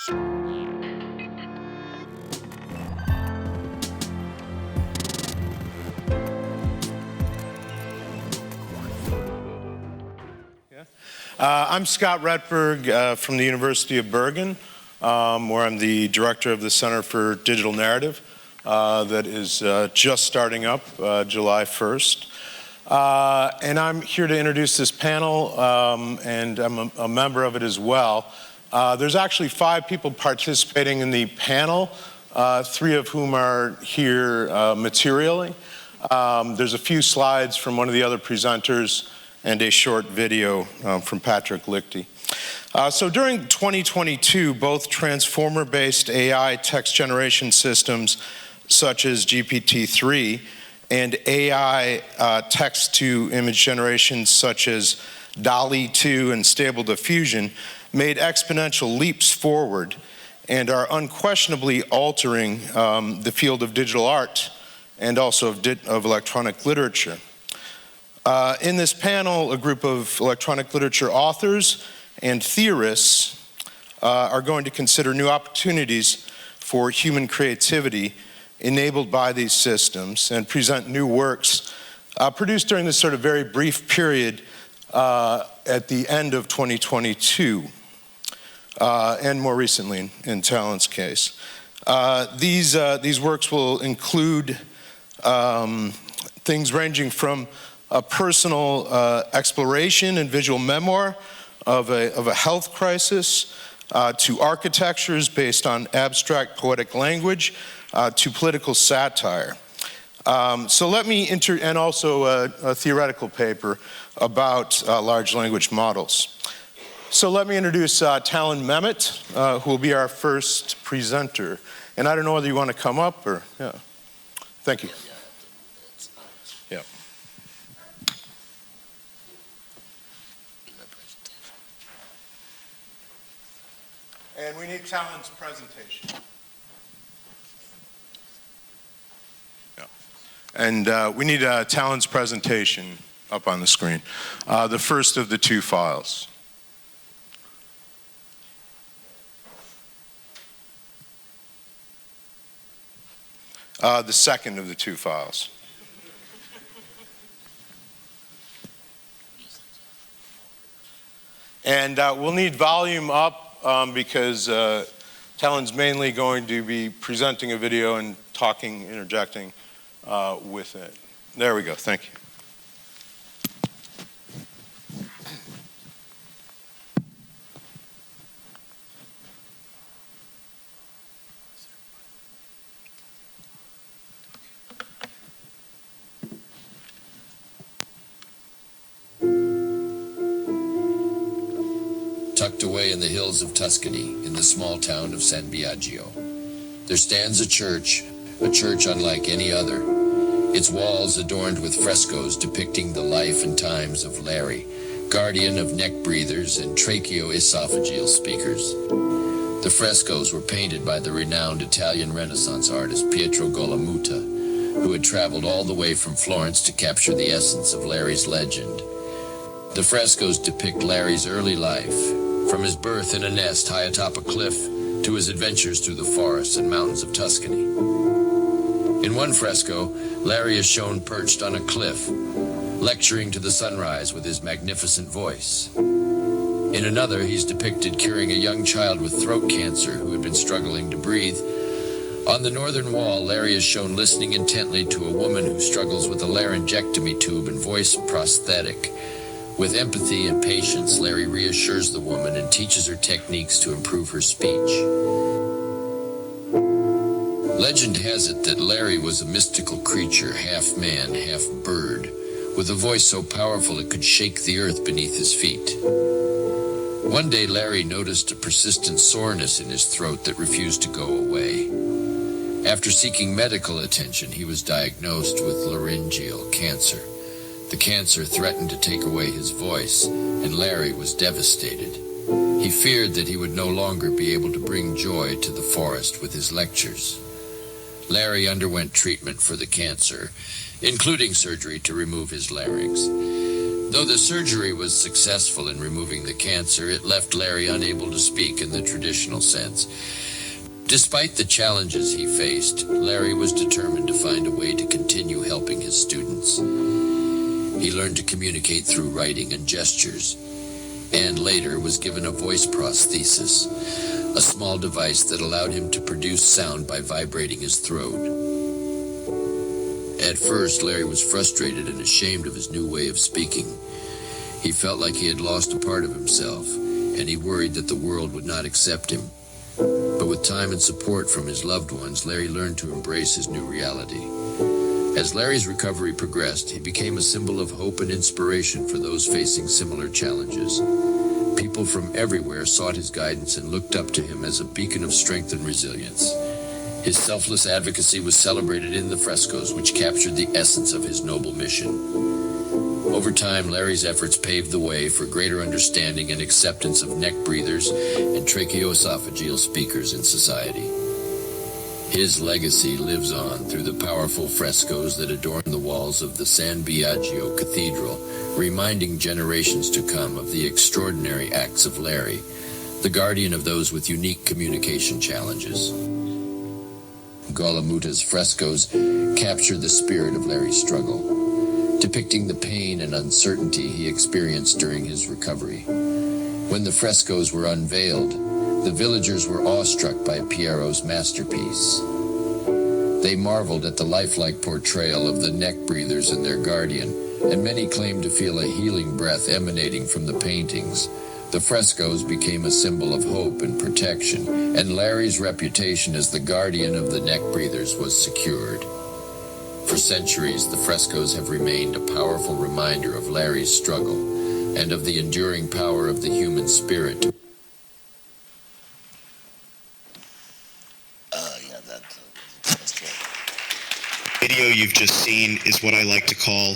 I'm Scott Rettberg from the University of Bergen, where I'm the director of the Center for Digital Narrative that is just starting up July 1st. And I'm here to introduce this panel, and I'm a member of it as well. There's actually 5 people participating in the panel, 3 of whom are here materially. There's a few slides from one of the other presenters and a short video from Patrick Lichty. So during 2022, both transformer-based AI text generation systems such as GPT-3 and AI text-to-image generations such as DALL 2 and Stable Diffusion made exponential leaps forward and are unquestionably altering the field of digital art and also of electronic literature. In this panel, a group of electronic literature authors and theorists are going to consider new opportunities for human creativity enabled by these systems and present new works produced during this sort of very brief period at the end of 2022 and more recently in Talan's case. These works will include things ranging from a personal exploration and visual memoir of a health crisis, to architectures based on abstract poetic language, to political satire. So let me and also a theoretical paper about large language models. So let me introduce Talan Memmott, who will be our first presenter. And I don't know whether you want to come up or, yeah. Thank you. Yeah. And we need Talan's presentation. Yeah. And we need Talan's presentation up on the screen. The first of the 2 files. The second of the 2 files. And we'll need volume up because Talan's mainly going to be presenting a video and talking, interjecting with it. There we go, thank you. Tucked away in the hills of Tuscany, in the small town of San Biagio, there stands a church unlike any other, its walls adorned with frescoes depicting the life and times of Larry, guardian of neck breathers and tracheo-esophageal speakers. The frescoes were painted by the renowned Italian Renaissance artist Pietro Golamuta, who had traveled all the way from Florence to capture the essence of Larry's legend. The frescoes depict Larry's early life, from his birth in a nest high atop a cliff to his adventures through the forests and mountains of Tuscany. In one fresco, Larry is shown perched on a cliff, lecturing to the sunrise with his magnificent voice. In another, he's depicted curing a young child with throat cancer who had been struggling to breathe. On the northern wall, Larry is shown listening intently to a woman who struggles with a laryngectomy tube and voice prosthetic. With empathy and patience, Larry reassures the woman and teaches her techniques to improve her speech. Legend has it that Larry was a mystical creature, half man, half bird, with a voice so powerful it could shake the earth beneath his feet. One day, Larry noticed a persistent soreness in his throat that refused to go away. After seeking medical attention, he was diagnosed with laryngeal cancer. The cancer threatened to take away his voice, and Larry was devastated. He feared that he would no longer be able to bring joy to the forest with his lectures. Larry underwent treatment for the cancer, including surgery to remove his larynx. Though the surgery was successful in removing the cancer, it left Larry unable to speak in the traditional sense. Despite the challenges he faced, Larry was determined to find a way to continue helping his students. He learned to communicate through writing and gestures, and later was given a voice prosthesis, a small device that allowed him to produce sound by vibrating his throat. At first, Larry was frustrated and ashamed of his new way of speaking. He felt like he had lost a part of himself, and he worried that the world would not accept him. But with time and support from his loved ones, Larry learned to embrace his new reality. As Larry's recovery progressed, he became a symbol of hope and inspiration for those facing similar challenges. People from everywhere sought his guidance and looked up to him as a beacon of strength and resilience. His selfless advocacy was celebrated in the frescoes, which captured the essence of his noble mission. Over time, Larry's efforts paved the way for greater understanding and acceptance of neck breathers and tracheoesophageal speakers in society. His legacy lives on through the powerful frescoes that adorn the walls of the San Biagio Cathedral, reminding generations to come of the extraordinary acts of Larry, the guardian of those with unique communication challenges. Golamuta's frescoes capture the spirit of Larry's struggle, depicting the pain and uncertainty he experienced during his recovery. When the frescoes were unveiled, the villagers were awestruck by Piero's masterpiece. They marveled at the lifelike portrayal of the neck breathers and their guardian, and many claimed to feel a healing breath emanating from the paintings. The frescoes became a symbol of hope and protection, and Larry's reputation as the guardian of the neck breathers was secured. For centuries, the frescoes have remained a powerful reminder of Larry's struggle and of the enduring power of the human spirit. The video you've just seen is what I like to call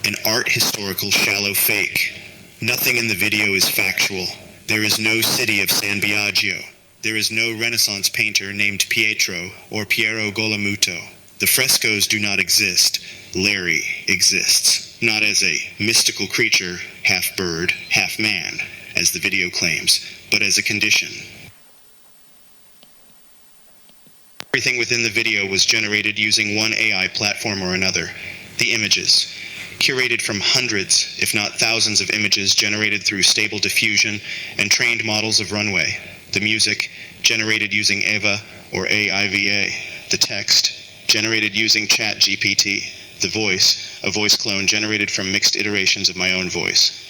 an art historical shallow fake. Nothing in the video is factual. There is no city of San Biagio. There is no Renaissance painter named Pietro or Piero Golamuto. The frescoes do not exist. Larry exists, not as a mystical creature, half bird, half man, as the video claims, but as a condition. Everything within the video was generated using one AI platform or another. The images, curated from hundreds, if not thousands of images generated through Stable Diffusion and trained models of runway. The music, generated using Eva or AIVA. The text, generated using ChatGPT. The voice, a voice clone generated from mixed iterations of my own voice.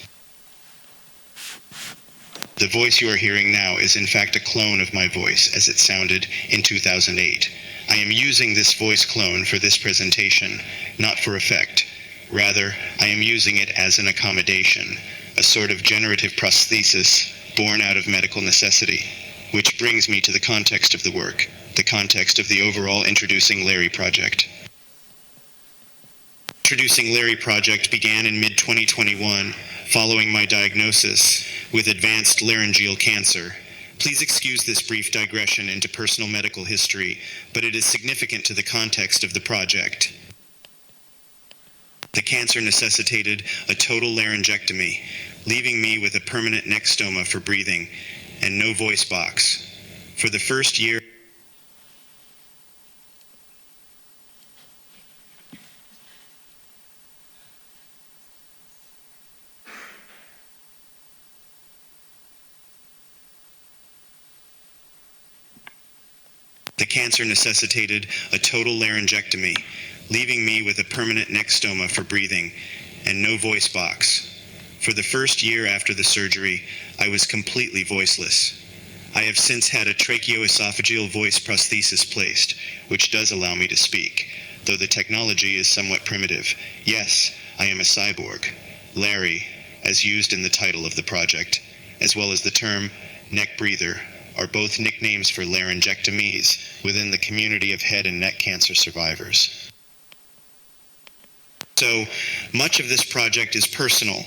The voice you are hearing now is in fact a clone of my voice as it sounded in 2008. I am using this voice clone for this presentation, not for effect. Rather, I am using it as an accommodation, a sort of generative prosthesis born out of medical necessity. Which brings me to the context of the work, the context of the overall Introducing Larry project. Introducing Larry project began in mid-2021, following my diagnosis with advanced laryngeal cancer. Please excuse this brief digression into personal medical history, but it is significant to the context of the project. The cancer necessitated a total laryngectomy, leaving me with a permanent neck stoma for breathing and no voice box. For the first year, the cancer necessitated a total laryngectomy, leaving me with a permanent neck stoma for breathing and no voice box. For the first year after the surgery, I was completely voiceless. I have since had a tracheoesophageal voice prosthesis placed, which does allow me to speak, though the technology is somewhat primitive. Yes, I am a cyborg. Larry, as used in the title of the project, as well as the term neck breather, are both nicknames for laryngectomies within the community of head and neck cancer survivors. So, much of this project is personal,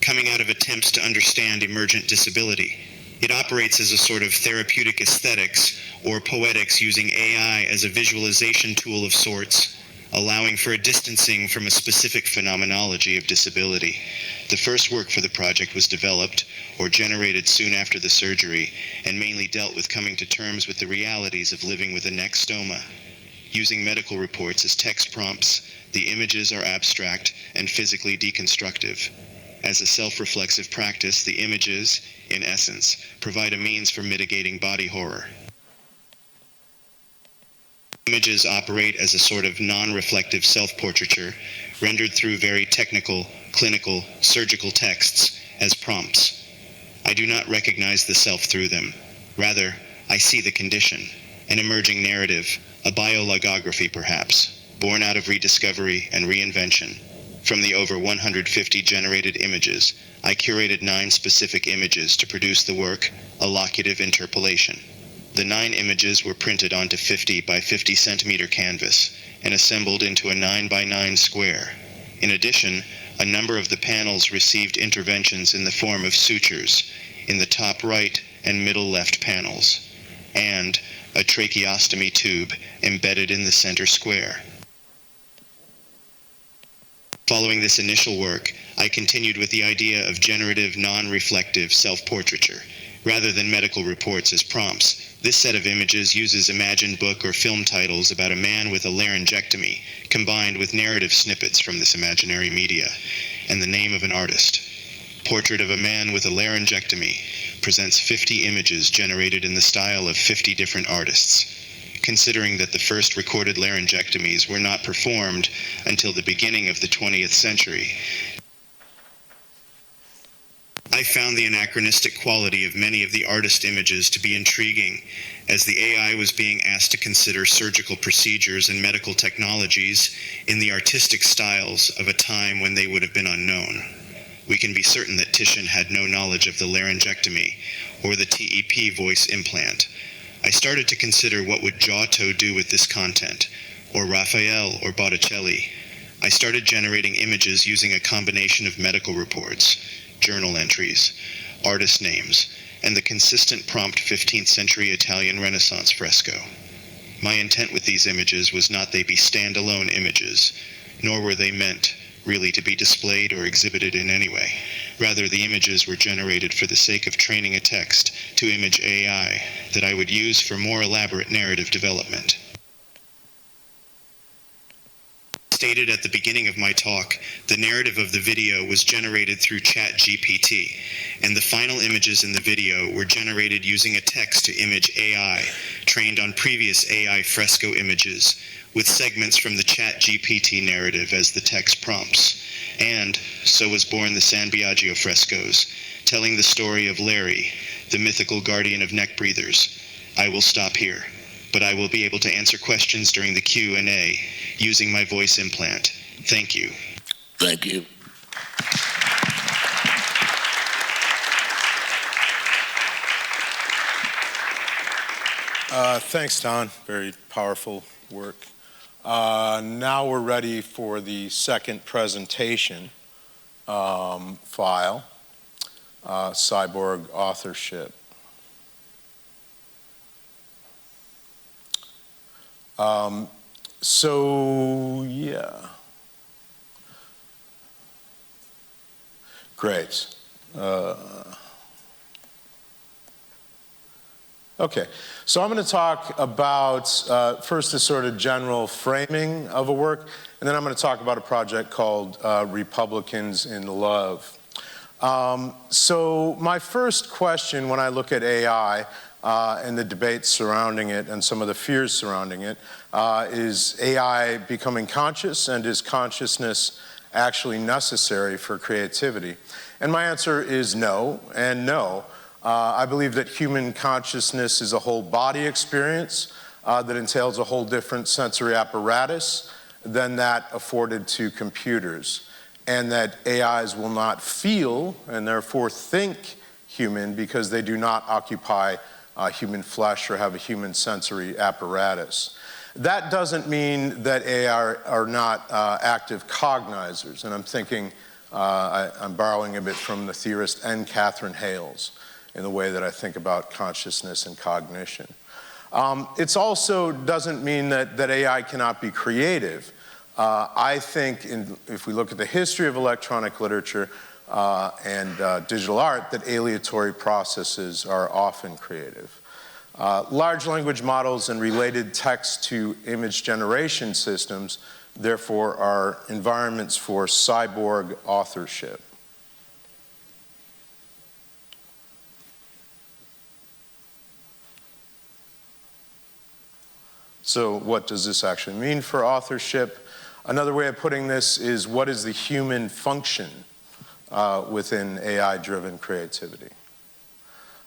coming out of attempts to understand emergent disability. It operates as a sort of therapeutic aesthetics or poetics using AI as a visualization tool of sorts. allowing for a distancing from a specific phenomenology of disability. The first work for the project was developed or generated soon after the surgery and mainly dealt with coming to terms with the realities of living with a neck stoma. Using medical reports as text prompts, the images are abstract and physically deconstructive. As a self-reflexive practice, the images, in essence, provide a means for mitigating body horror. Images operate as a sort of non-reflective self-portraiture, rendered through very technical, clinical, surgical texts as prompts. I do not recognize the self through them. Rather, I see the condition, an emerging narrative, a biologography perhaps, born out of rediscovery and reinvention. From the over 150 generated images, I curated 9 specific images to produce the work, a locutive interpolation. The 9 images were printed onto 50 by 50 centimeter canvas and assembled into a 9 by 9 square. In addition, a number of the panels received interventions in the form of sutures in the top right and middle left panels, and a tracheostomy tube embedded in the center square. Following this initial work, I continued with the idea of generative, non-reflective self-portraiture. Rather than medical reports as prompts, this set of images uses imagined book or film titles about a man with a laryngectomy, combined with narrative snippets from this imaginary media, and the name of an artist. Portrait of a Man with a Laryngectomy presents 50 images generated in the style of 50 different artists. Considering that the first recorded laryngectomies were not performed until the beginning of the 20th century, I found the anachronistic quality of many of the artist images to be intriguing, as the AI was being asked to consider surgical procedures and medical technologies in the artistic styles of a time when they would have been unknown. We can be certain that Titian had no knowledge of the laryngectomy or the TEP voice implant. I started to consider what would Giotto do with this content, or Raphael or Botticelli. I started generating images using a combination of medical reports, journal entries, artist names, and the consistent prompt 15th century Italian Renaissance fresco. My intent with these images was not they be standalone images, nor were they meant really to be displayed or exhibited in any way. Rather, the images were generated for the sake of training a text to image AI that I would use for more elaborate narrative development. Stated at the beginning of my talk, the narrative of the video was generated through ChatGPT, and the final images in the video were generated using a text-to-image AI trained on previous AI fresco images, with segments from the ChatGPT narrative as the text prompts. And so was born the San Biagio frescoes, telling the story of Larry, the mythical guardian of neck breathers. I will stop here, but I will be able to answer questions during the Q&A using my voice implant. Thank you. Thank you. Thanks, Don. Very powerful work. Now we're ready for the second presentation file, cyborg authorship. Yeah. Great. Okay, so I'm going to talk about first the sort of general framing of a work, and then I'm going to talk about a project called Republicans in Love. So my first question when I look at AI and the debates surrounding it and some of the fears surrounding it is AI becoming conscious, and is consciousness actually necessary for creativity? And my answer is no and no. I believe that human consciousness is a whole body experience that entails a whole different sensory apparatus than that afforded to computers, and that AIs will not feel and therefore think human because they do not occupy human flesh or have a human sensory apparatus. That doesn't mean that AI are not active cognizers, and I'm thinking, I'm borrowing a bit from the theorist N. Catherine Hales in the way that I think about consciousness and cognition. It also doesn't mean that AI cannot be creative. I think if we look at the history of electronic literature and digital art, that aleatory processes are often creative. Large language models and related text-to-image generation systems, therefore, are environments for cyborg authorship. So what does this actually mean for authorship? Another way of putting this is, what is the human function within AI-driven creativity?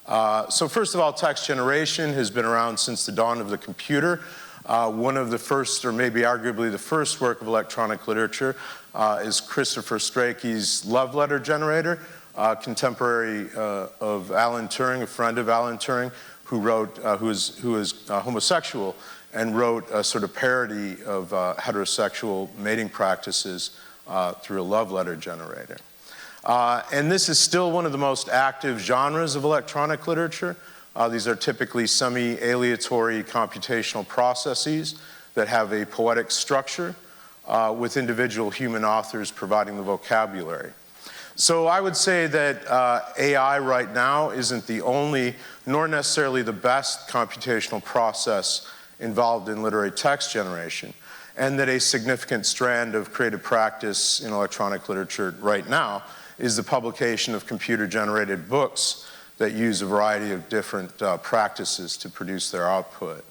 So first of all, text generation has been around since the dawn of the computer. One of the first, or maybe arguably the first work of electronic literature is Christopher Strachey's love letter generator, contemporary of Alan Turing, a friend of Alan Turing, who wrote, who is homosexual, and wrote a sort of parody of heterosexual mating practices through a love letter generator. And this is still one of the most active genres of electronic literature. These are typically semi-aleatory computational processes that have a poetic structure with individual human authors providing the vocabulary. So I would say that AI right now isn't the only, nor necessarily the best computational process involved in literary text generation, and that a significant strand of creative practice in electronic literature right now is the publication of computer-generated books that use a variety of different practices to produce their output.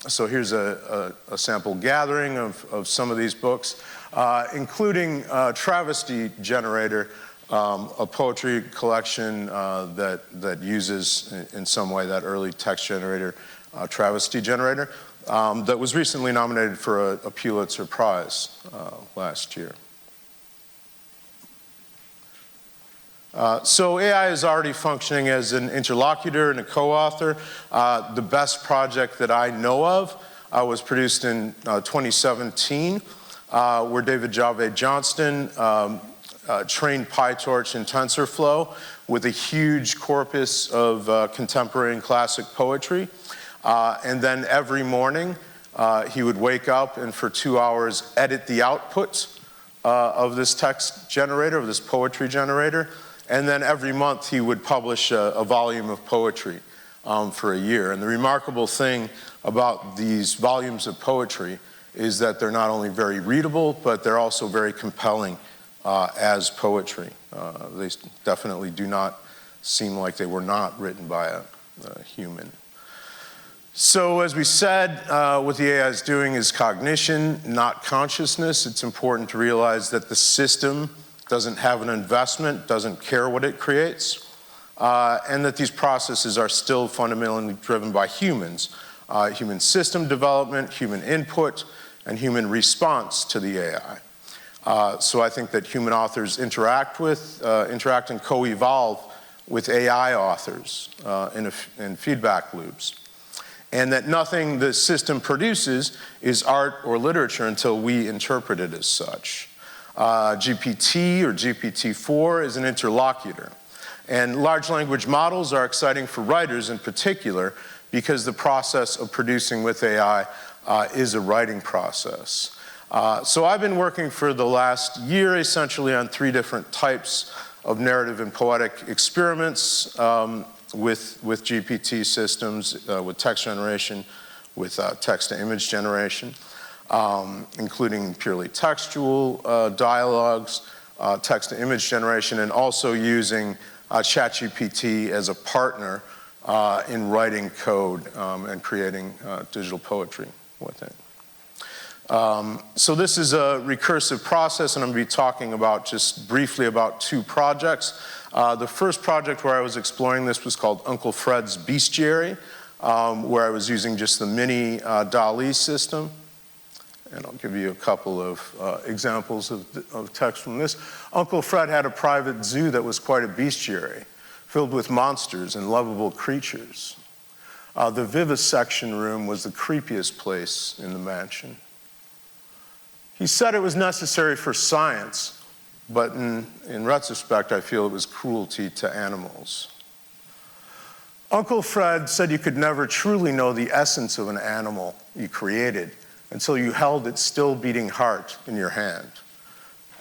So here's a sample gathering of some of these books, including Travesty Generator, a poetry collection that uses in some way that early text generator, Travesty Generator, that was recently nominated for a Pulitzer Prize last year. So AI is already functioning as an interlocutor and a co-author. The best project that I know of was produced in 2017, where David Javed Johnston trained PyTorch and TensorFlow with a huge corpus of contemporary and classic poetry. And then every morning, he would wake up and for 2 hours edit the output of this text generator, of this poetry generator. And then every month he would publish a volume of poetry for a year. And the remarkable thing about these volumes of poetry is that they're not only very readable, but they're also very compelling as poetry. They definitely do not seem like they were not written by a human. So as we said, what the AI is doing is cognition, not consciousness. It's important to realize that the system doesn't have an investment, doesn't care what it creates, and that these processes are still fundamentally driven by humans. Human system development, human input, and human response to the AI. So I think that human authors interact and co-evolve with AI authors in feedback loops. And that nothing the system produces is art or literature until we interpret it as such. GPT or GPT-4 is an interlocutor. And large language models are exciting for writers in particular because the process of producing with AI is a writing process. So I've been working for the last year essentially on 3 different types of narrative and poetic experiments with GPT systems, with text generation, with text-to-image generation, including purely textual dialogues, text-to-image generation, and also using ChatGPT as a partner in writing code and creating digital poetry with it. So this is a recursive process, and I'm going to be talking about just briefly about 2 projects. The first project where I was exploring this was called Uncle Fred's Bestiary, where I was using just the mini DALL system. And I'll give you a couple of examples of text from this. Uncle Fred had a private zoo that was quite a bestiary, filled with monsters and lovable creatures. The vivisection room was the creepiest place in the mansion. He said it was necessary for science, but in retrospect, I feel it was cruelty to animals. Uncle Fred said you could never truly know the essence of an animal you created until you held its still beating heart in your hand.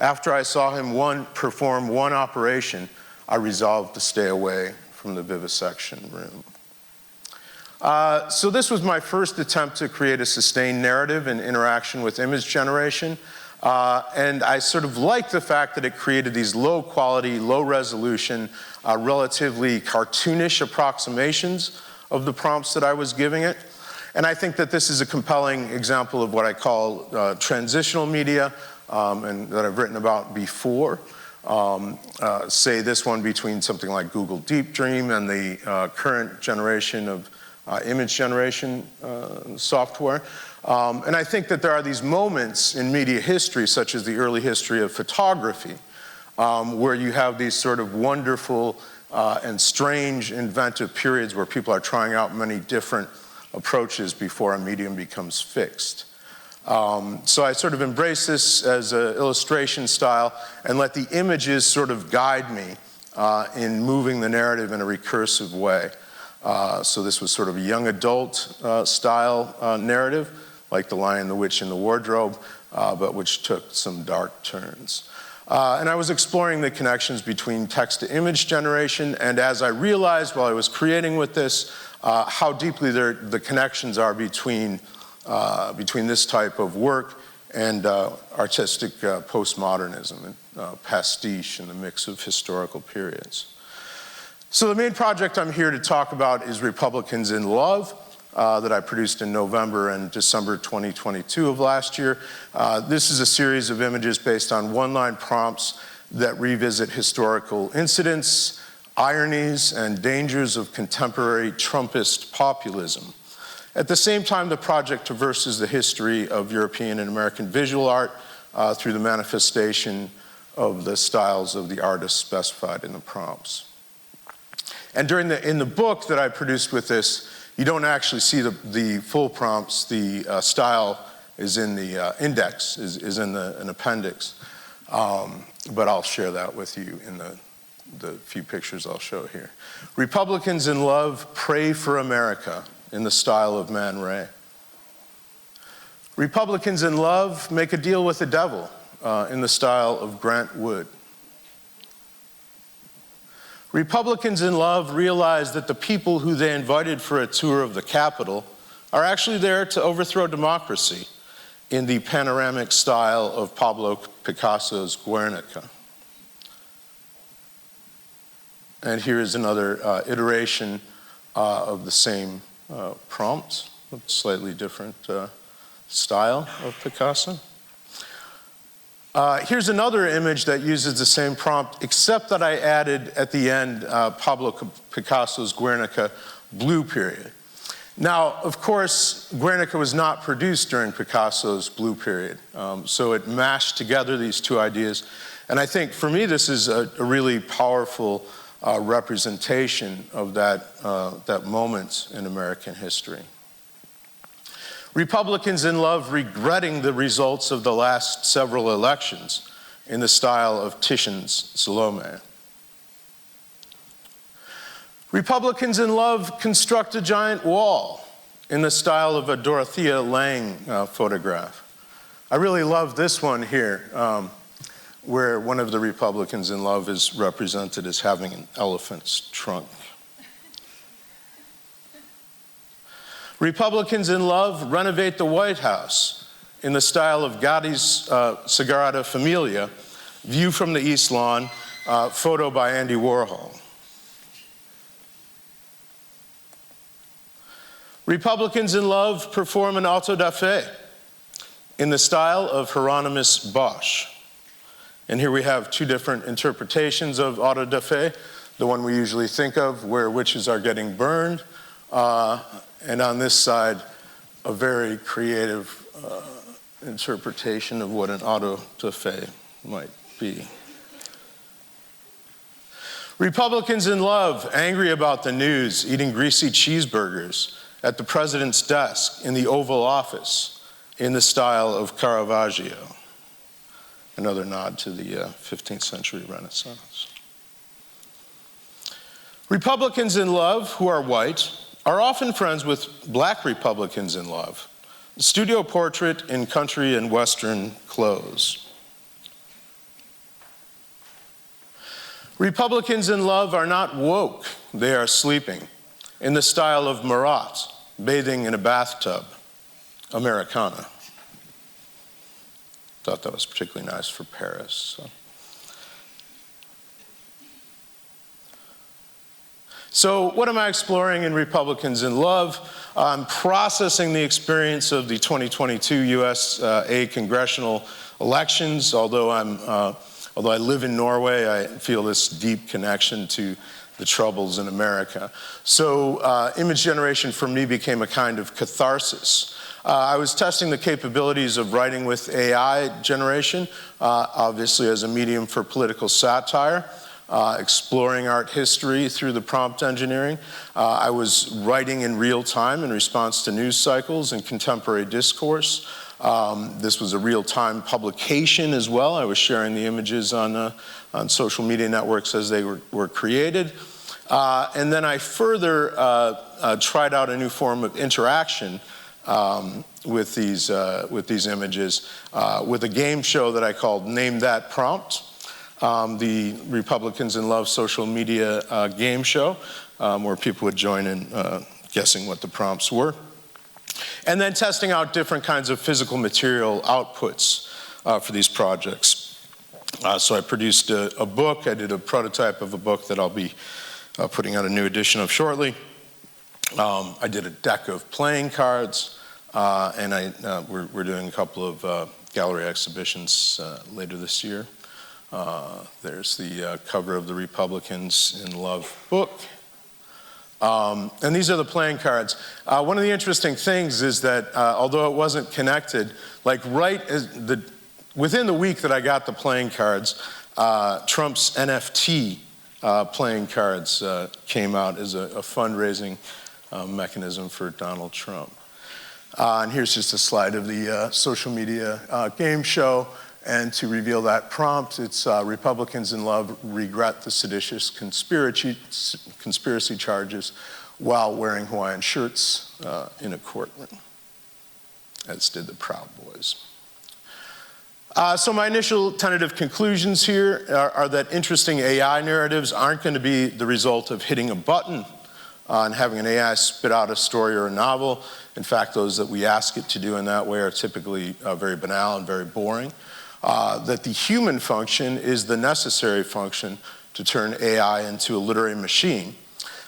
After I saw him perform one operation, I resolved to stay away from the vivisection room. So this was my first attempt to create a sustained narrative in interaction with image generation. And I sort of liked the fact that it created these low quality, low resolution, relatively cartoonish approximations of the prompts that I was giving it. And I think that this is a compelling example of what I call transitional media, and that I've written about before. Say this one between something like Google Deep Dream and the current generation of image generation software. And I think that there are these moments in media history, such as the early history of photography, where you have these sort of wonderful and strange inventive periods where people are trying out many different approaches before a medium becomes fixed. So I sort of embrace this as an illustration style and let the images sort of guide me in moving the narrative in a recursive way. So this was sort of a young adult style narrative, like The Lion, the Witch, and the Wardrobe, but which took some dark turns. And I was exploring the connections between text-to-image generation, and as I realized while I was creating with this, how deeply the connections are between this type of work and artistic postmodernism and pastiche and the mix of historical periods. So the main project I'm here to talk about is Republicans in Love, that I produced in November and December 2022 of last year. This is a series of images based on one-line prompts that revisit historical incidents, ironies, and dangers of contemporary Trumpist populism. At the same time, the project traverses the history of European and American visual art through the manifestation of the styles of the artists specified in the prompts. And in the book that I produced with this, you don't actually see the full prompts. The style is in the index, is in an appendix. But I'll share that with you in the few pictures I'll show here. Republicans in Love pray for America in the style of Man Ray. Republicans in Love make a deal with the devil in the style of Grant Wood. Republicans in Love realize that the people who they invited for a tour of the Capitol are actually there to overthrow democracy in the panoramic style of Pablo Picasso's Guernica. And here is another iteration of the same prompt, a slightly different style of Picasso. Here's another image that uses the same prompt, except that I added at the end Pablo Picasso's Guernica blue period. Now, of course, Guernica was not produced during Picasso's blue period, so it mashed together these two ideas. And I think, for me, this is a really powerful representation of that moment in American history. Republicans in Love regretting the results of the last several elections in the style of Titian's Salome. Republicans in Love construct a giant wall in the style of a Dorothea Lange photograph. I really love this one here, where one of the Republicans in Love is represented as having an elephant's trunk. Republicans in Love renovate the White House in the style of Gotti's Sagrada Familia, view from the East Lawn, photo by Andy Warhol. Republicans in Love perform an auto da fe in the style of Hieronymus Bosch. And here we have two different interpretations of auto da fe, the one we usually think of where witches are getting burned, and on this side, a very creative interpretation of what an auto da fe might be. Republicans in Love, angry about the news, eating greasy cheeseburgers at the president's desk in the Oval Office in the style of Caravaggio. Another nod to the 15th century Renaissance. Republicans in Love, who are white, are often friends with black Republicans in Love, Studio portrait in country and western clothes. Republicans in love are not woke, they are sleeping, in the style of Marat, bathing in a bathtub, Americana. Thought that was particularly nice for Paris. So what am I exploring in Republicans in Love? I'm processing the experience of the 2022 USA congressional elections. Although I live in Norway, I feel this deep connection to the troubles in America. So image generation for me became a kind of catharsis. I was testing the capabilities of writing with AI generation, obviously as a medium for political satire. Exploring art history through the prompt engineering. I was writing in real time in response to news cycles and contemporary discourse. This was a real-time publication as well. I was sharing the images on social media networks as they were created. And then I further tried out a new form of interaction with these images with a game show that I called Name That Prompt. The Republicans in Love social media game show, where people would join in guessing what the prompts were. And then testing out different kinds of physical material outputs for these projects. So I produced a book. I did a prototype of a book that I'll be putting out a new edition of shortly. I did a deck of playing cards, and we're doing a couple of gallery exhibitions later this year. There's the cover of the Republicans in Love book. And these are the playing cards. One of the interesting things is that although it wasn't connected, like within the week that I got the playing cards, Trump's NFT playing cards came out as a fundraising mechanism for Donald Trump. And here's just a slide of the social media game show. And to reveal that prompt, it's Republicans in Love regret the seditious conspiracy charges while wearing Hawaiian shirts in a courtroom, as did the Proud Boys. So my initial tentative conclusions here are that interesting AI narratives aren't going to be the result of hitting a button and having an AI spit out a story or a novel. In fact, those that we ask it to do in that way are typically very banal and very boring. That the human function is the necessary function to turn AI into a literary machine.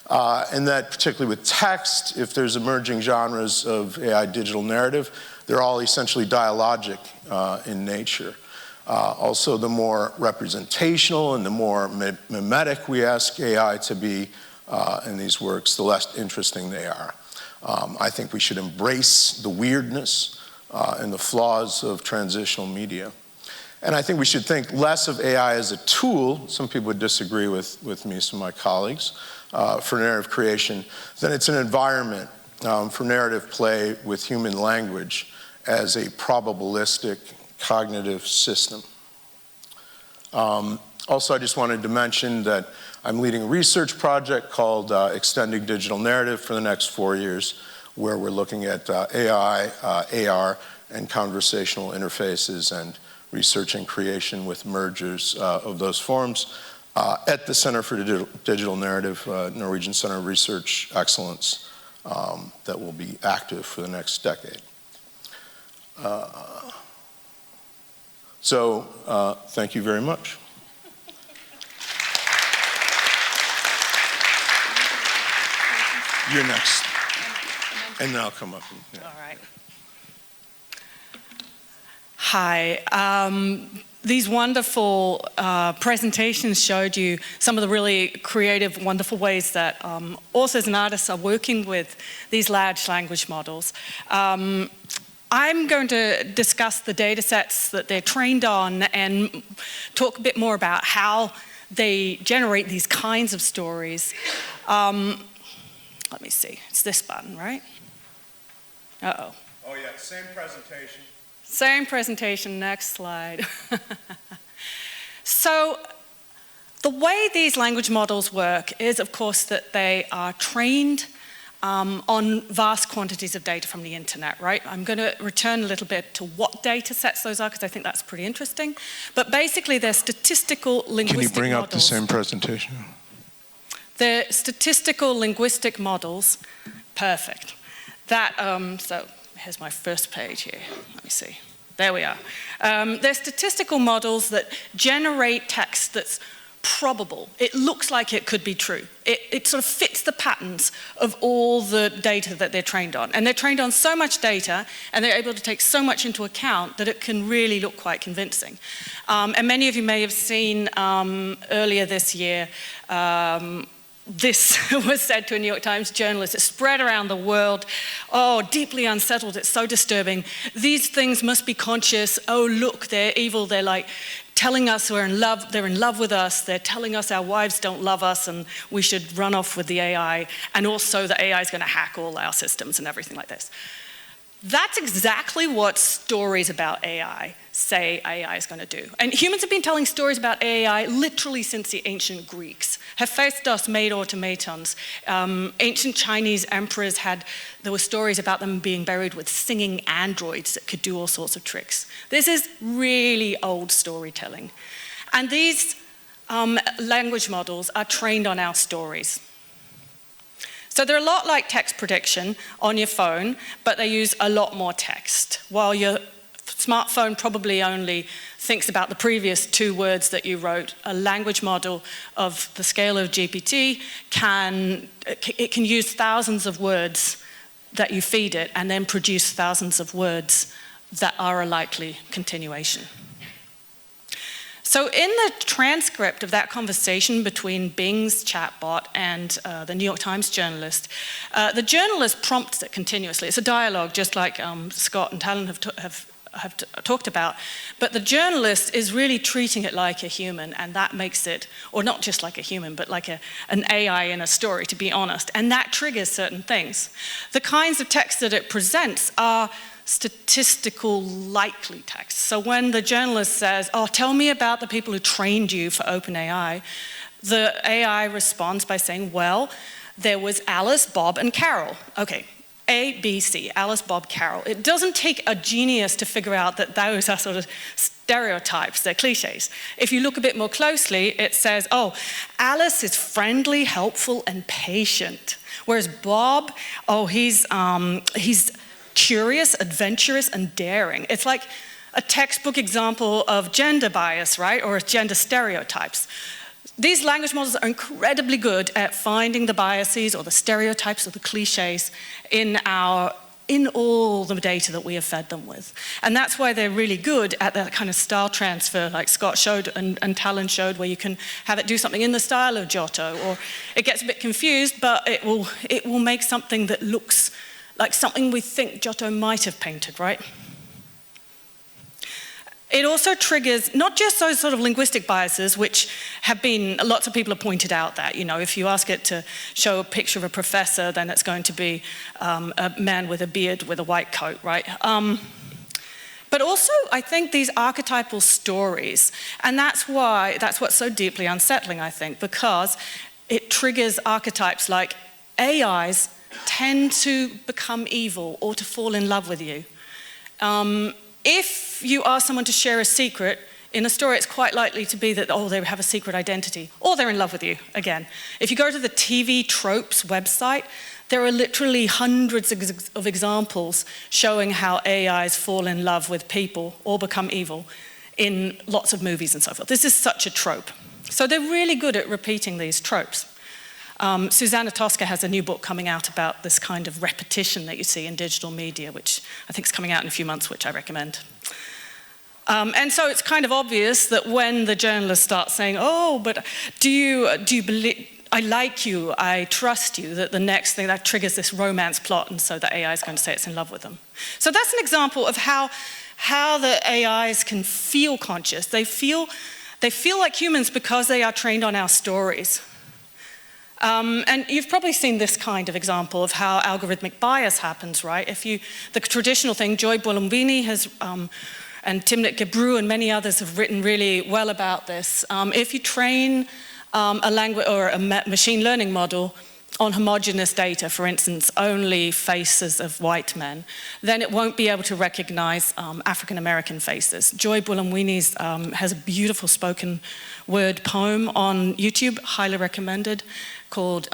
And that particularly with text, if there's emerging genres of AI digital narrative, they're all essentially dialogic in nature. Also, the more representational and the more mimetic we ask AI to be in these works, the less interesting they are. I think we should embrace the weirdness and the flaws of transitional media. And I think we should think less of AI as a tool, some people would disagree with me, some of my colleagues, for narrative creation, than it's an environment for narrative play with human language as a probabilistic cognitive system. Also, I just wanted to mention that I'm leading a research project called Extending Digital Narrative for the next 4 years, where we're looking at AI, AR, and conversational interfaces and research and creation with mergers of those forms at the Center for Digital Narrative, Norwegian Center of Research Excellence, that will be active for the next decade. Thank you very much. You're next. And then I'll come up. And, yeah. All right. Hi. These wonderful presentations showed you some of the really creative, wonderful ways that authors and artists are working with these large language models. I'm going to discuss the data sets that they're trained on and talk a bit more about how they generate these kinds of stories. Let me see. It's this button, right? Uh-oh. Oh, yeah, same presentation. Same presentation, next slide. So the way these language models work is, of course, that they are trained on vast quantities of data from the internet, right? I'm going to return a little bit to what data sets those are, because I think that's pretty interesting. But basically, they're statistical linguistic models. Can you bring up the same presentation? They're statistical linguistic models. Perfect. That, so here's my first page here. Let me see. There we are. They're statistical models that generate text that's probable. It looks like it could be true. It sort of fits the patterns of all the data that they're trained on. And they're trained on so much data, and they're able to take so much into account that it can really look quite convincing. And many of you may have seen earlier this year, this was said to a New York Times journalist. It spread around the world. Oh, deeply unsettled. It's so disturbing. These things must be conscious. Oh, look, they're evil. They're like telling us we're in love. They're in love with us. They're telling us our wives don't love us and we should run off with the AI. And also the AI is going to hack all our systems and everything like this. That's exactly what stories about AI say AI is going to do. And humans have been telling stories about AI literally since the ancient Greeks. Hephaestus made automatons. Ancient Chinese emperors there were stories about them being buried with singing androids that could do all sorts of tricks. This is really old storytelling. And these language models are trained on our stories. So they're a lot like text prediction on your phone, but they use a lot more text. While your smartphone probably only thinks about the previous 2 words that you wrote, a language model of the scale of GPT can use thousands of words that you feed it and then produce thousands of words that are a likely continuation. So in the transcript of that conversation between Bing's chatbot and the New York Times journalist, the journalist prompts it continuously. It's a dialogue, just like Scott and Talan have talked about. But the journalist is really treating it like a human, and that makes it, or not just like a human, but like an AI in a story, to be honest. And that triggers certain things. The kinds of text that it presents are statistical likely text. So when the journalist says, oh, tell me about the people who trained you for OpenAI, the AI responds by saying, well, there was Alice, Bob, and Carol. Okay, A, B, C, Alice, Bob, Carol. It doesn't take a genius to figure out that those are sort of stereotypes, they're cliches. If you look a bit more closely, it says, oh, Alice is friendly, helpful, and patient. Whereas Bob, oh, he's curious, adventurous, and daring. It's like a textbook example of gender bias, right? Or gender stereotypes. These language models are incredibly good at finding the biases or the stereotypes or the cliches in all the data that we have fed them with. And that's why they're really good at that kind of style transfer, like Scott showed and Talan showed, where you can have it do something in the style of Giotto, or it gets a bit confused, but it will make something that looks like something we think Giotto might have painted, right? It also triggers not just those sort of linguistic biases, which have been, lots of people have pointed out that, you know, if you ask it to show a picture of a professor, then it's going to be a man with a beard with a white coat, right? But also, I think these archetypal stories, and that's what's so deeply unsettling, I think, because it triggers archetypes like AIs tend to become evil or to fall in love with you. If you ask someone to share a secret in a story, it's quite likely to be that, oh, they have a secret identity, or they're in love with you, again. If you go to the TV Tropes website, there are literally hundreds of examples showing how AIs fall in love with people or become evil in lots of movies and so forth. This is such a trope. So they're really good at repeating these tropes. Susanna Tosca has a new book coming out about this kind of repetition that you see in digital media, which I think is coming out in a few months, which I recommend. And so it's kind of obvious that when the journalist starts saying, oh, but do you believe, I like you, I trust you, that the next thing that triggers this romance plot, and so the AI is going to say it's in love with them. So that's an example of how the AIs can feel conscious. They feel like humans because they are trained on our stories. And you've probably seen this kind of example of how algorithmic bias happens, right? The traditional thing, Joy Bolombini has, and Timnit Gebru and many others have written really well about this. If you train a language or a machine learning model on homogeneous data, for instance, only faces of white men, then it won't be able to recognize African-American faces. Joy Buolamwini's has a beautiful spoken word poem on YouTube, highly recommended, called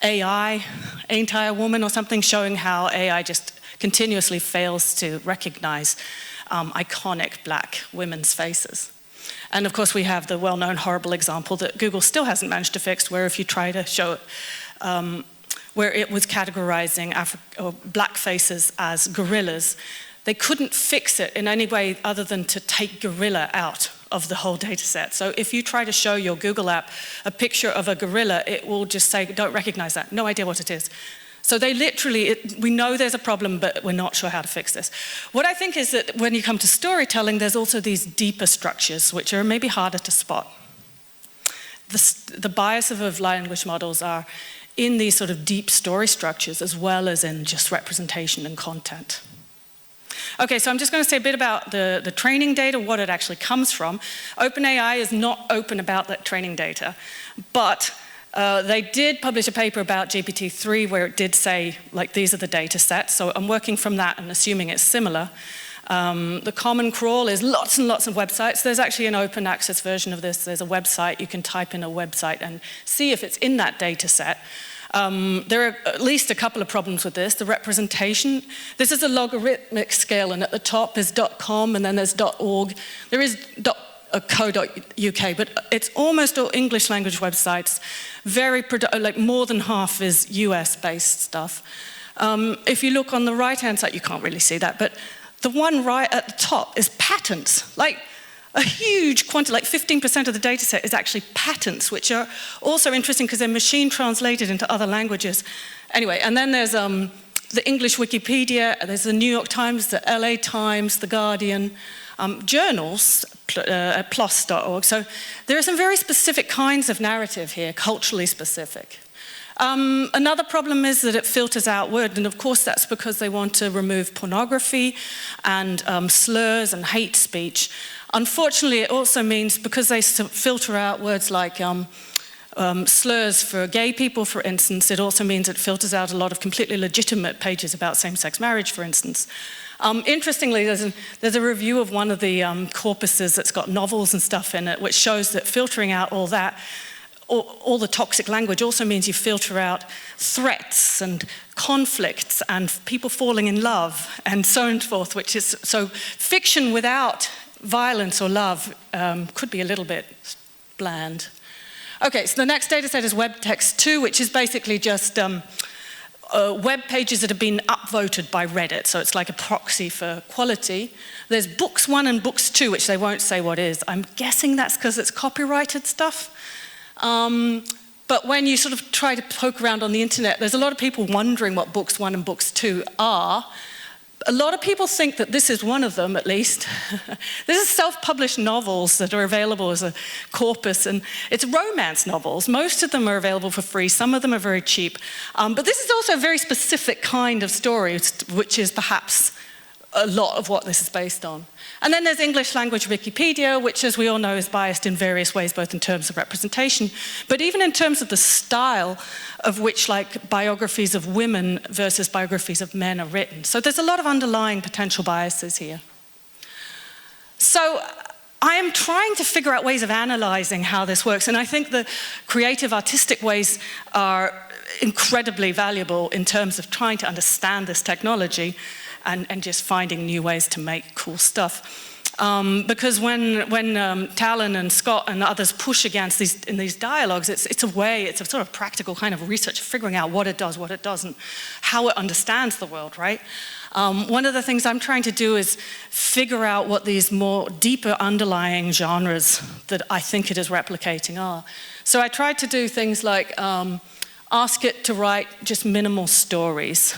AI, Ain't I a Woman or something, showing how AI just continuously fails to recognize iconic black women's faces. And of course we have the well-known horrible example that Google still hasn't managed to fix, where if you try to show it, where it was categorizing black faces as gorillas, they couldn't fix it in any way other than to take gorilla out of the whole data set. So if you try to show your Google app a picture of a gorilla, it will just say, don't recognize that, no idea what it is. So they literally, we know there's a problem, but we're not sure how to fix this. What I think is that when you come to storytelling, there's also these deeper structures, which are maybe harder to spot. The bias of language models are in these sort of deep story structures, as well as in just representation and content. Okay, so I'm just going to say a bit about the training data, what it actually comes from. OpenAI is not open about that training data, but they did publish a paper about GPT-3 where it did say, like, these are the data sets. So I'm working from that and assuming it's similar. The common crawl is lots and lots of websites. There's actually an open access version of this. There's a website. You can type in a website and see if it's in that data set. There are at least a couple of problems with this. The representation, this is a logarithmic scale, and at the top is .com, and then there's .org. There is .co.uk, but it's almost all English language websites. Like more than half is US-based stuff. If you look on the right-hand side, you can't really see that, but the one right at the top is patents. Like a huge quantity, like 15% of the data set is actually patents, which are also interesting because they're machine translated into other languages. Anyway, and then there's the English Wikipedia, there's the New York Times, the LA Times, the Guardian, journals at PLOS.org. So there are some very specific kinds of narrative here, culturally specific. Another problem is that it filters out word, and of course that's because they want to remove pornography and slurs and hate speech. Unfortunately, it also means, because they filter out words like slurs for gay people, for instance, it also means it filters out a lot of completely legitimate pages about same-sex marriage, for instance. Interestingly, there's a review of one of the corpuses that's got novels and stuff in it, which shows that filtering out all that, all the toxic language, also means you filter out threats and conflicts and people falling in love and so on and forth, which is, so fiction without violence or love could be a little bit bland. Okay, so the next data set is web text 2, which is basically just web pages that have been upvoted by Reddit, so it's like a proxy for quality. There's books 1 and books 2, which they won't say what is. I'm guessing that's because it's copyrighted stuff. But when you sort of try to poke around on the internet, there's a lot of people wondering what books 1 and books 2 are. A lot of people think that this is one of them, at least. This is self-published novels that are available as a corpus, and it's romance novels. Most of them are available for free. Some of them are very cheap. But this is also a very specific kind of story, which is perhaps a lot of what this is based on. And then there's English language Wikipedia, which, as we all know, is biased in various ways, both in terms of representation, but even in terms of the style of which, like, biographies of women versus biographies of men are written. So there's a lot of underlying potential biases here. So I am trying to figure out ways of analyzing how this works, and I think the creative, artistic ways are incredibly valuable in terms of trying to understand this technology and just finding new ways to make cool stuff. Because when Talan and Scott and others push against these dialogues, it's a sort of practical kind of research, figuring out what it does, what it doesn't, how it understands the world, right? One of the things I'm trying to do is figure out what these more deeper underlying genres that I think it is replicating are. So I tried to do things like ask it to write just minimal stories.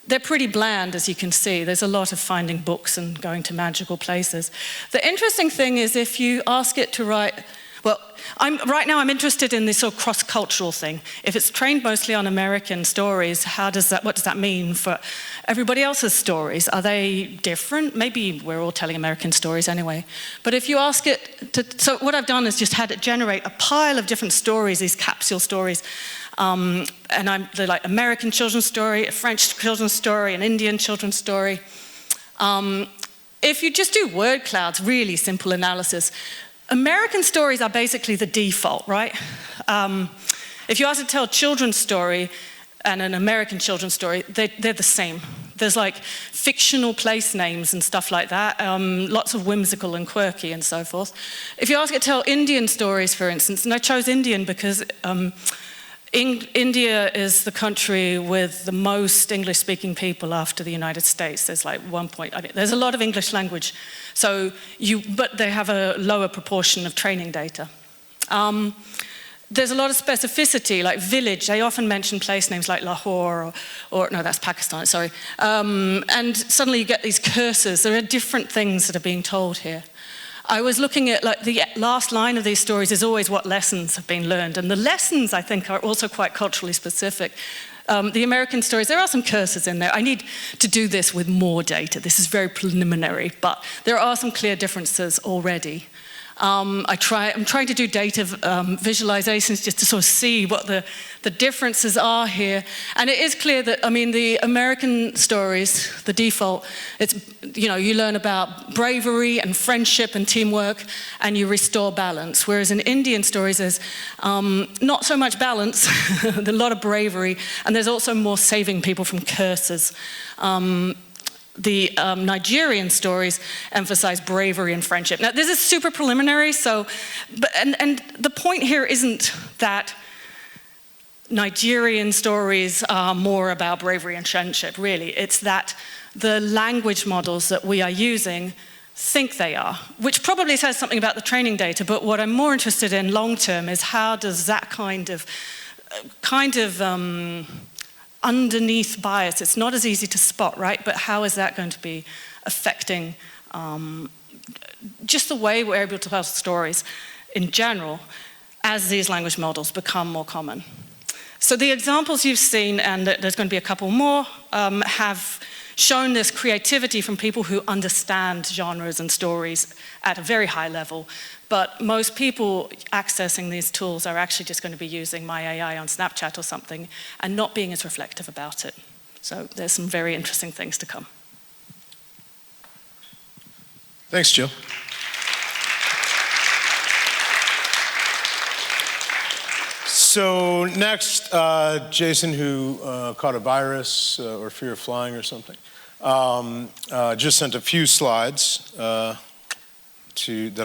They're pretty bland, as you can see. There's a lot of finding books and going to magical places. The interesting thing is if you ask it to write, well, right now I'm interested in this sort of cross-cultural thing. If it's trained mostly on American stories, what does that mean for everybody else's stories? Are they different? Maybe we're all telling American stories anyway. But if you ask it to, so what I've done is just had it generate a pile of different stories, these capsule stories, And they're like American children's story, a French children's story, an Indian children's story. If you just do word clouds, really simple analysis, American stories are basically the default, right? If you ask to tell a children's story and an American children's story, they're the same. There's like fictional place names and stuff like that, lots of whimsical and quirky and so forth. If you ask it to tell Indian stories, for instance, and I chose Indian because India is the country with the most English-speaking people after the United States. There's like there's a lot of English language, but they have a lower proportion of training data. There's a lot of specificity, like village. They often mention place names like Lahore, or no, that's Pakistan, sorry. And suddenly you get these curses. There are different things that are being told here. I was looking at, like, the last line of these stories is always what lessons have been learned. And the lessons, I think, are also quite culturally specific. The American stories, there are some curses in there. I need to do this with more data. This is very preliminary, but there are some clear differences already. I'm trying to do data visualizations just to sort of see what the differences are here. And it is clear that, I mean, the American stories, the default, it's, you learn about bravery and friendship and teamwork, and you restore balance. Whereas in Indian stories, there's not so much balance, there's a lot of bravery, and there's also more saving people from curses. The Nigerian stories emphasize bravery and friendship. Now, this is super preliminary, and the point here isn't that Nigerian stories are more about bravery and friendship, really. It's that the language models that we are using think they are, which probably says something about the training data, but what I'm more interested in long term is how does that kind of underneath bias, it's not as easy to spot, right? But how is that going to be affecting just the way we're able to tell stories in general as these language models become more common? So the examples you've seen, and there's going to be a couple more, have shown this creativity from people who understand genres and stories at a very high level. But most people accessing these tools are actually just going to be using my AI on Snapchat or something and not being as reflective about it. So there's some very interesting things to come. Thanks, Jill. So next, Jason, who caught a virus or fear of flying or something, just sent a few slides that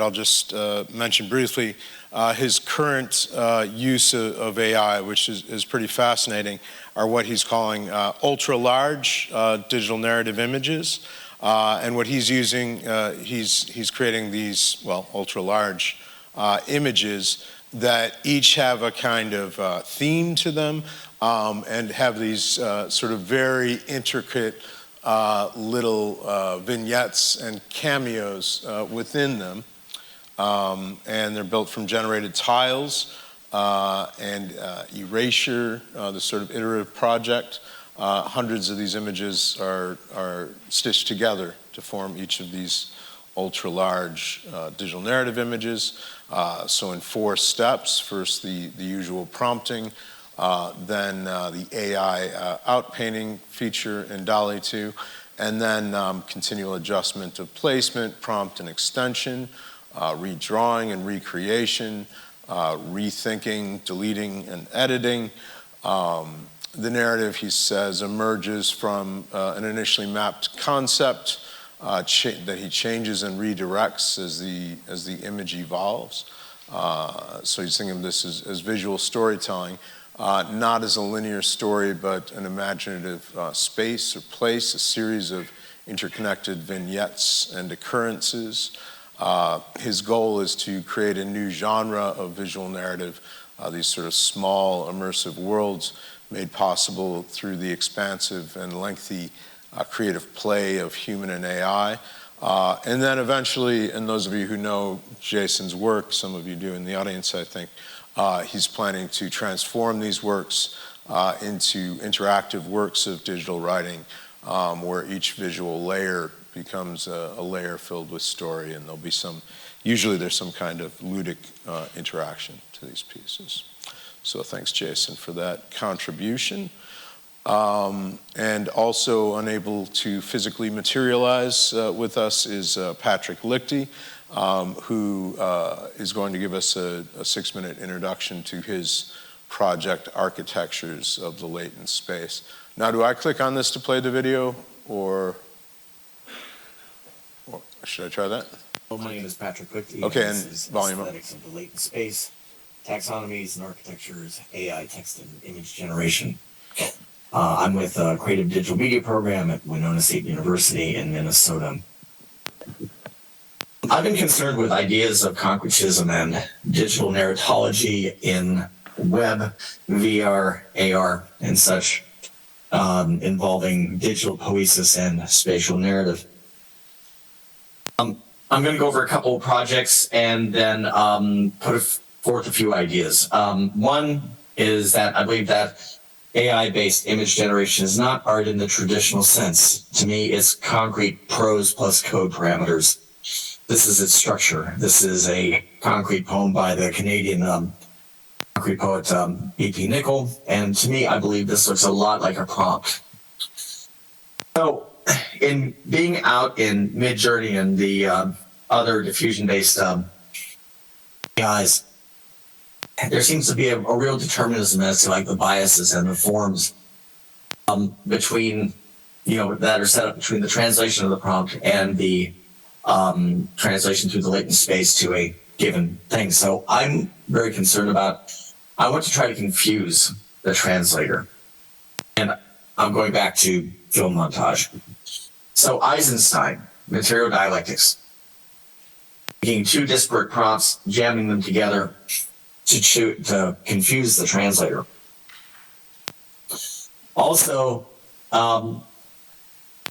I'll just mention briefly. His current use of AI, which is pretty fascinating, are what he's calling ultra-large digital narrative images. And what he's using, he's creating these, ultra-large images that each have a kind of theme to them and have these sort of very intricate little vignettes and cameos within them. And they're built from generated tiles and erasure, the sort of iterative project. Hundreds of these images are stitched together to form each of these ultra-large digital narrative images. So in 4 steps, first the usual prompting, then the AI outpainting feature in DALL 2, and then continual adjustment of placement, prompt and extension, redrawing and recreation, rethinking, deleting and editing. The narrative, he says, emerges from an initially mapped concept that he changes and redirects as the image evolves. So he's thinking of this as visual storytelling, not as a linear story, but an imaginative space or place, a series of interconnected vignettes and occurrences. His goal is to create a new genre of visual narrative, these sort of small immersive worlds made possible through the expansive and lengthy creative play of human and AI. And then eventually, and those of you who know Jason's work, some of you do in the audience, I think, he's planning to transform these works into interactive works of digital writing, where each visual layer becomes a layer filled with story, and usually there's some kind of ludic interaction to these pieces. So thanks, Jason, for that contribution. And also unable to physically materialize with us is Patrick Lichty, who is going to give us a 6-minute introduction to his project, Architectures of the Latent Space. Now, do I click on this to play the video, or should I try that? Well, my name is Patrick Lichty. Okay, and this is volume up. Aesthetics of the Latent Space, Taxonomies and Architectures, AI Text and Image Generation. I'm with a Creative Digital Media Program at Winona State University in Minnesota. I've been concerned with ideas of concretism and digital narratology in web, VR, AR, and such, involving digital poesis and spatial narrative. I'm going to go over a couple of projects and then put forth a few ideas. One is that I believe that AI-based image generation is not art in the traditional sense. To me, it's concrete prose plus code parameters. This is its structure. This is a concrete poem by the Canadian concrete poet B.P. Nichol, and to me, I believe this looks a lot like a prompt. So, in being out in Midjourney and the other diffusion-based AIs, there seems to be a real determinism as to like the biases and the forms between, that are set up between the translation of the prompt and the translation through the latent space to a given thing. So I'm very concerned about, I want to try to confuse the translator. And I'm going back to film montage. So Eisenstein, material dialectics, taking two disparate prompts, jamming them together to confuse the translator. Also, when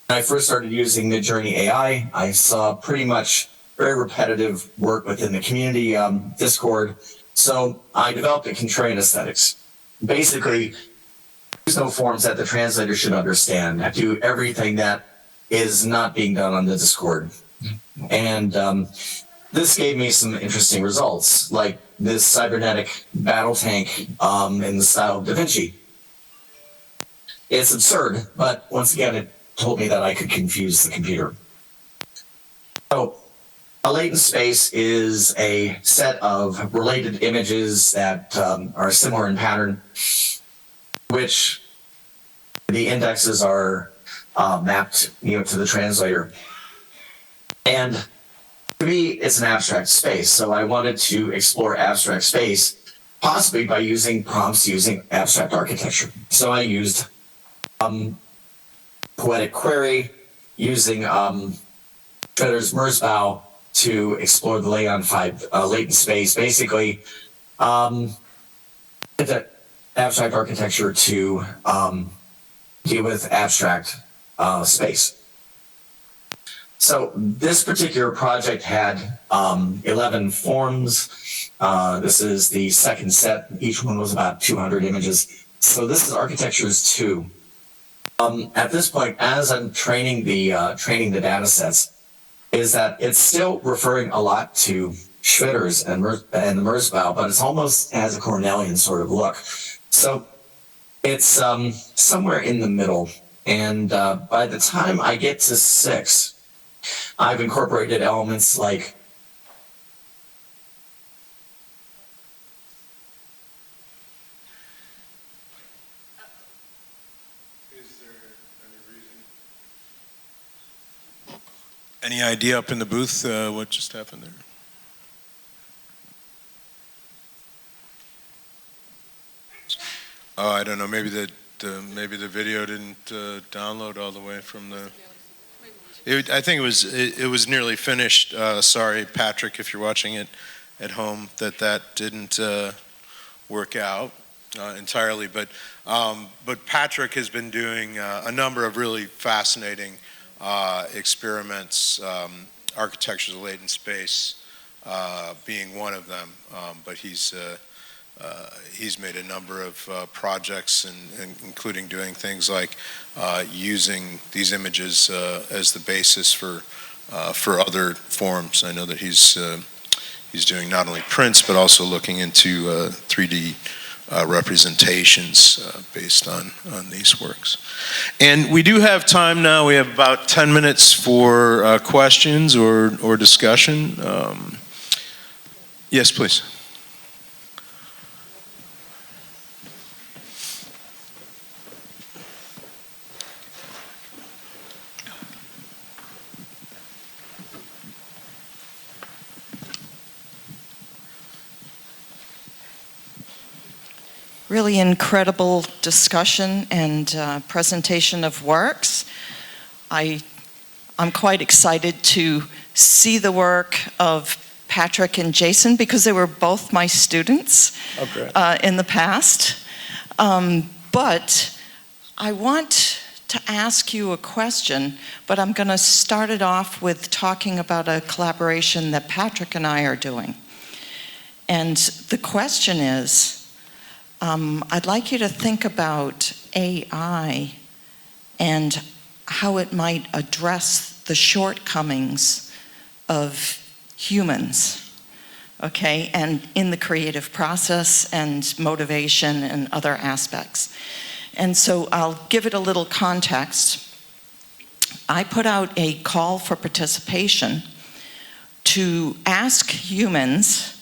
I first started using Midjourney AI, I saw pretty much very repetitive work within the community Discord. So I developed a contrarian aesthetics. Basically, there's no forms that the translator should understand. I do everything that is not being done on the Discord. And this gave me some interesting results, like this cybernetic battle tank in the style of Da Vinci. It's absurd, but once again, it told me that I could confuse the computer. So a latent space is a set of related images that are similar in pattern, which the indexes are mapped to the translator. And to me, it's an abstract space. So I wanted to explore abstract space, possibly by using prompts using abstract architecture. So I used poetic query using Schroeder's Merzbau to explore the Leon 5 latent space. Basically, the abstract architecture to deal with abstract space. So this particular project had 11 forms. This is the second set. Each one was about 200 images. So this is Architectures 2. At this point, as I'm training the data sets, is that it's still referring a lot to Schroeder's and the Merzbau, but it's almost has a Cornelian sort of look. So it's somewhere in the middle. And by the time I get to 6, I've incorporated elements like Any idea up in the booth what just happened there? Oh, I don't know. Maybe the video didn't download all the way from the. I think it was nearly finished. Sorry, Patrick, if you're watching it at home, that didn't work out entirely. But Patrick has been doing a number of really fascinating experiments, Architectures of Latent Space being one of them. But he's made a number of projects, and including doing things like using these images as the basis for other forms. I know that he's doing not only prints but also looking into 3D representations based on these works. And we do have time now. We have about 10 minutes for questions or discussion. Yes, please. Really incredible discussion and presentation of works. I'm quite excited to see the work of Patrick and Jason because they were both my students in the past. But I want to ask you a question, but I'm going to start it off with talking about a collaboration that Patrick and I are doing. And the question is, I'd like you to think about AI and how it might address the shortcomings of humans, okay, and in the creative process and motivation and other aspects. And so I'll give it a little context. I put out a call for participation to ask humans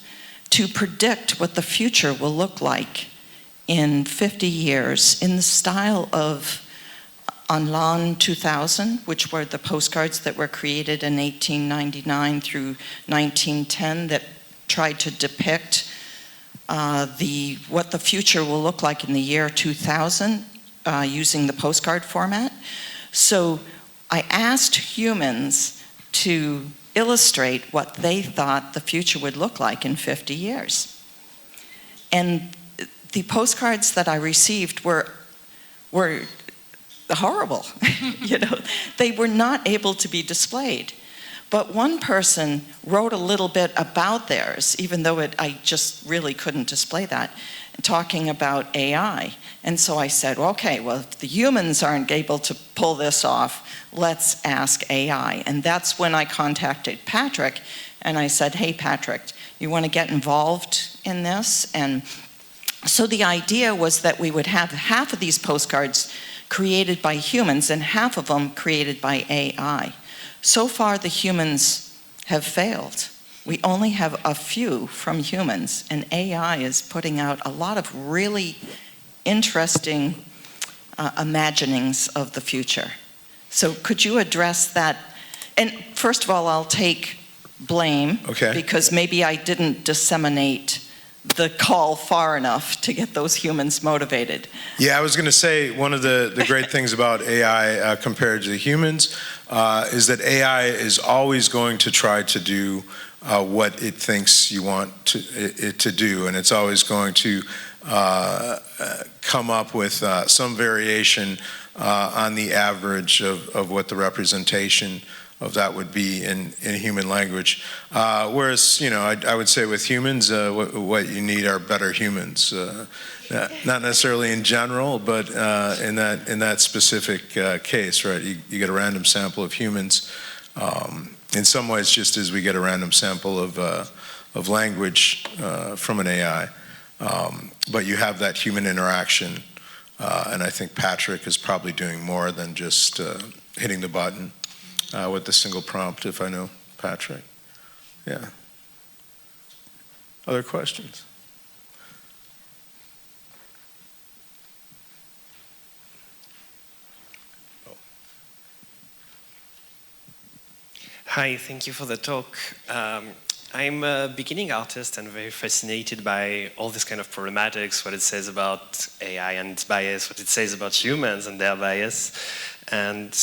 to predict what the future will look like in 50 years in the style of Talan 2000, which were the postcards that were created in 1899 through 1910 that tried to depict what the future will look like in the year 2000 using the postcard format. So I asked humans to illustrate what they thought the future would look like in 50 years. And the postcards that I received were horrible. You know, they were not able to be displayed. But one person wrote a little bit about theirs, even though I just really couldn't display that, talking about AI. And so I said, okay, well, if the humans aren't able to pull this off, let's ask AI. And that's when I contacted Patrick, and I said, hey, Patrick, you want to get involved in this? And so the idea was that we would have half of these postcards created by humans and half of them created by AI. So far, the humans have failed. We only have a few from humans, and AI is putting out a lot of really interesting imaginings of the future. So could you address that? And first of all, I'll take blame, because maybe I didn't disseminate the call far enough to get those humans motivated. Yeah, I was going to say one of the great things about AI compared to the humans is that AI is always going to try to do what it thinks you want it to do, and it's always going to come up with some variation on the average of what the representation of that would be in human language. Whereas, you know, I would say with humans, what you need are better humans. Not necessarily in general, but in that specific case, right? You get a random sample of humans. In some ways, just as we get a random sample of language from an AI. But you have that human interaction. And I think Patrick is probably doing more than just hitting the button with the single prompt, if I know Patrick. Yeah. Other questions? Hi, thank you for the talk. I'm a beginning artist and very fascinated by all this kind of problematics, what it says about AI and its bias, what it says about humans and their bias. And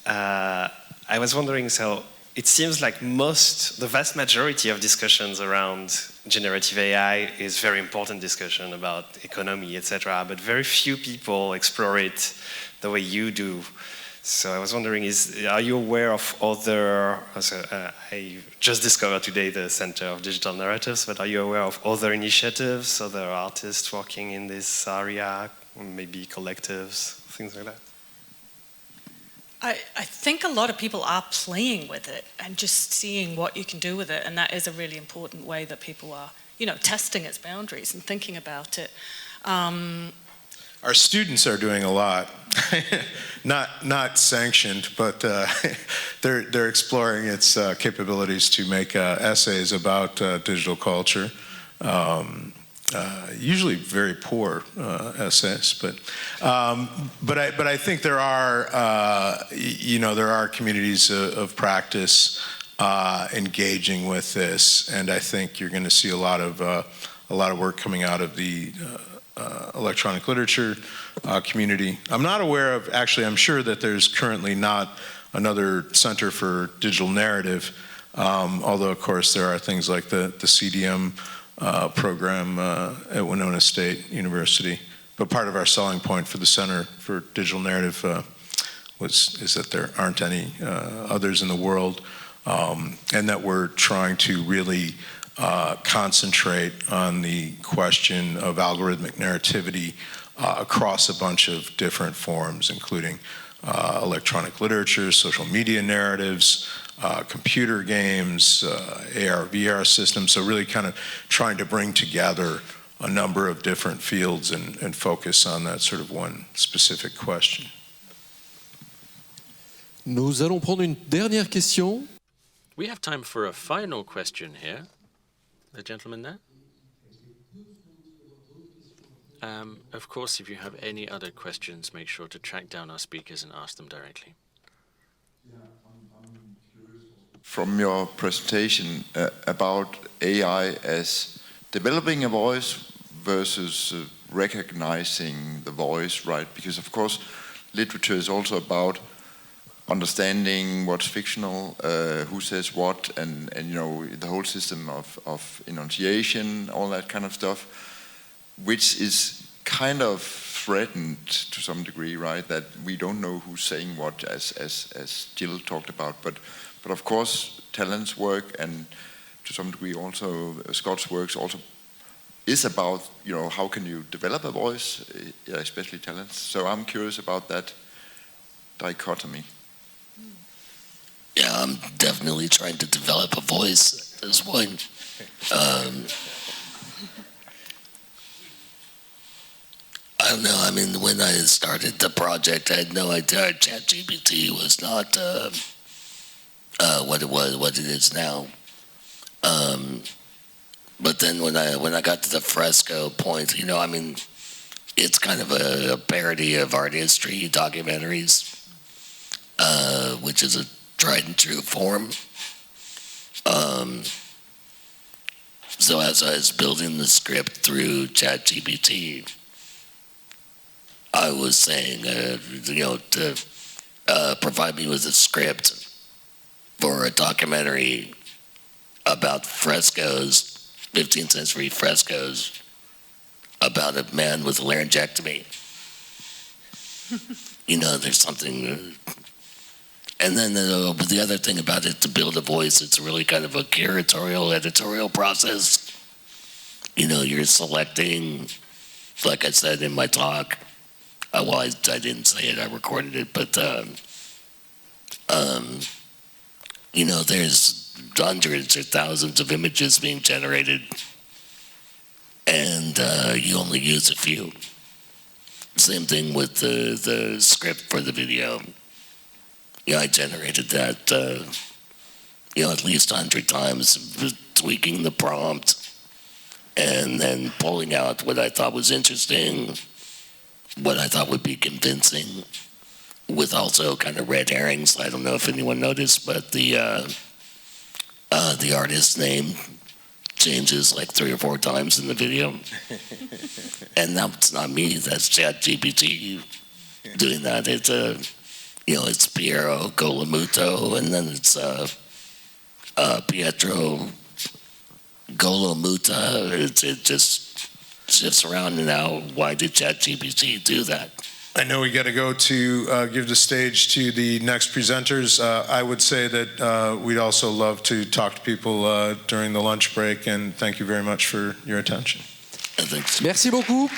I was wondering, so it seems like the vast majority of discussions around generative AI is very important discussion about economy, etc., but very few people explore it the way you do. So I was wondering, are you aware of other, I just discovered today the Center of Digital Narratives, but are you aware of other initiatives, other artists working in this area, maybe collectives, things like that? I think a lot of people are playing with it and just seeing what you can do with it, and that is a really important way that people are, you know, testing its boundaries and thinking about it. Our students are doing a lot, not sanctioned, but they're exploring its capabilities to make essays about digital culture. Usually very poor essays, but I think there are communities of practice engaging with this, and I think you're going to see a lot of work coming out of the electronic literature community. I'm not aware of, actually, I'm sure that there's currently not another center for digital narrative, although of course there are things like the CDM program at Winona State University. But part of our selling point for the Center for Digital Narrative is that there aren't any others in the world, and that we're trying to really concentrate on the question of algorithmic narrativity across a bunch of different forms, including electronic literature, social media narratives, computer games, AR, VR systems. So really kind of trying to bring together a number of different fields and focus on that sort of one specific question. Nous allons prendre une dernière question. We have time for a final question here. The gentleman there. Of course, if you have any other questions, make sure to track down our speakers and ask them directly. From your presentation about AI as developing a voice versus recognizing the voice, right? Because of course, literature is also about understanding what's fictional, who says what, and you know, the whole system of enunciation, all that kind of stuff, which is kind of threatened to some degree, right? That we don't know who's saying what, as Jill talked about. But of course, Talan's work, and to some degree also Scott's works, also is about, you know, how can you develop a voice, especially Talan's. So I'm curious about that dichotomy. Yeah, I'm definitely trying to develop a voice at this point. I don't know, I mean, when I started the project, I had no idea ChatGPT was not what it is now. But then when I got to the fresco point, you know, I mean, it's kind of a parody of art history documentaries, which is a tried and true form. So as I was building the script through ChatGPT, I was saying, you know, to provide me with a script for a documentary about frescoes, 15th century frescoes, about a man with a laryngectomy. You know, there's something... And then the other thing about it, to build a voice, it's really kind of a curatorial, editorial process. You know, you're selecting, like I said in my talk, well, I didn't say it, I recorded it, but, you know, there's hundreds or thousands of images being generated, and you only use a few. Same thing with the script for the video. Yeah, I generated that, you know, at least 100 times, tweaking the prompt, and then pulling out what I thought was interesting, what I thought would be convincing, with also kind of red herrings. I don't know if anyone noticed, but the artist's name changes like 3 or 4 times in the video. And that's not me, that's ChatGPT doing that. It's you know, it's Piero Golomuto, and then it's Pietro Golomuta. It just shifts around. And now, why did ChatGPT do that? I know we got to go to give the stage to the next presenters. I would say that we'd also love to talk to people during the lunch break, and thank you very much for your attention. Merci beaucoup.